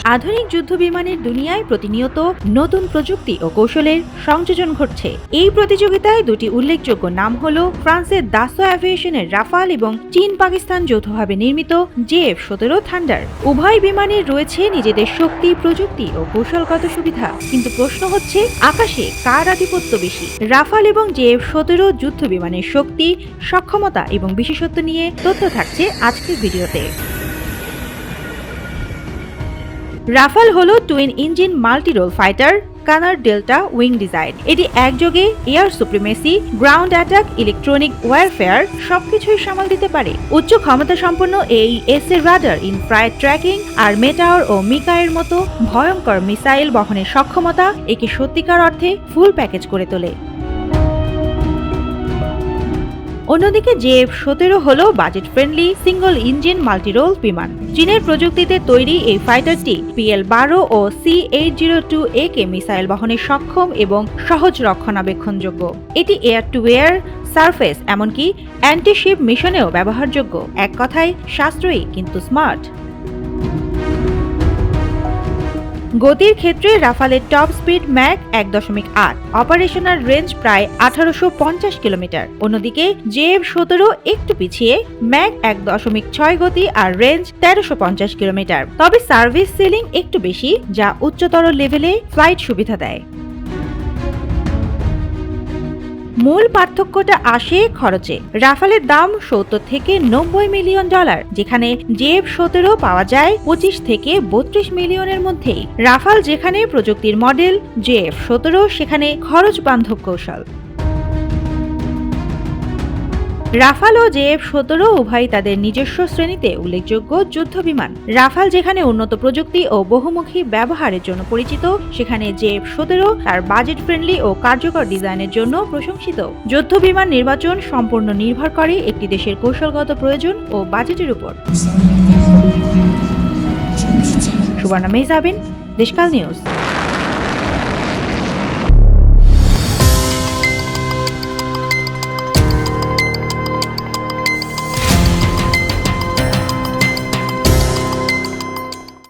আধুনিক যুদ্ধবিমানের দুনিয়ায় প্রতিনিয়ত নতুন প্রযুক্তি ও কৌশলের সংযোজন ঘটছে। এই প্রতিযোগিতায় দুটি উল্লেখযোগ্য নাম হল ফ্রান্সের দাসো অ্যাভিয়েশনের রাফাল এবং চীন পাকিস্তান যৌথভাবে নির্মিত JF-17 থান্ডার। উভয় বিমানের রয়েছে নিজেদের শক্তি, প্রযুক্তি ও কৌশলগত সুবিধা, কিন্তু প্রশ্ন হচ্ছে আকাশে কার আধিপত্য বেশি। রাফাল এবং JF-17 যুদ্ধ বিমানের শক্তি, সক্ষমতা এবং বিশেষত্ব নিয়ে তথ্য থাকছে আজকের ভিডিওতে। রাফাল হলো টুইন ইঞ্জিন মাল্টি-রোল ফাইটার কানার ডেল্টা উইং ডিজাইন। এটি একযোগে air supremacy, ground attack, electronic warfare সবকিছুই সামাল দিতে পারে। উচ্চ ক্ষমতা সম্পন্ন এই এর রাডার, ইনফ্রারেড ট্র্যাকিং আর মেটাওর ও মিকায়ের মতো ভয়ঙ্কর মিসাইল বহনের সক্ষমতা একে সত্যিকার অর্থে ফুল প্যাকেজ করে তোলে। অন্যদিকে JF-17 হল budget friendly single engine multi-role বিমান। চীনের প্রযুক্তিতে তৈরি এই ফাইটারটি PL-12 ও C-802AK মিসাইল বহনে সক্ষম এবং সহজ রক্ষণাবেক্ষণযোগ্য। এটি এয়ার টু এয়ার, সারফেস এমনকি অ্যান্টি-শিপ মিশনেও ব্যবহারযোগ্য। এক কথায় সাশ্রয়ী কিন্তু স্মার্ট। গতির ক্ষেত্রে রাফালের top speed Mach 1.8, operational range প্রায় 1850 কিলোমিটার। অন্যদিকে JF-17 একটু পিছিয়ে, ম্যাক 1.6 গতি আর রেঞ্জ 1350 কিলোমিটার। তবে সার্ভিস সিলিং একটু বেশি, যা উচ্চতর লেভেলে ফ্লাইট সুবিধা দেয়। মূল পার্থক্যটা আসে খরচে। রাফালের দাম $70 থেকে $90 মিলিয়ন, যেখানে JF-17 পাওয়া যায় $25 থেকে $32 মিলিয়নের মধ্যেই। রাফাল যেখানে প্রযুক্তির মডেল, JF-17 সেখানে খরচ বান্ধব কৌশল। রাফাল ও JF-17 উভয়ই তাদের নিজস্ব শ্রেণীতে উল্লেখযোগ্য যুদ্ধ বিমান। রাফাল যেখানে উন্নত প্রযুক্তি ও বহুমুখী ব্যবহারের জন্য পরিচিত, সেখানে JF-17 তার বাজেট ফ্রেন্ডলি ও কার্যকর ডিজাইনের জন্য প্রশংসিত। যুদ্ধ বিমান নির্বাচন সম্পূর্ণ নির্ভর করে একটি দেশের কৌশলগত প্রয়োজন ও বাজেটের উপর। সুবর্ণা মেহজাবিন, দেশকাল নিউজ।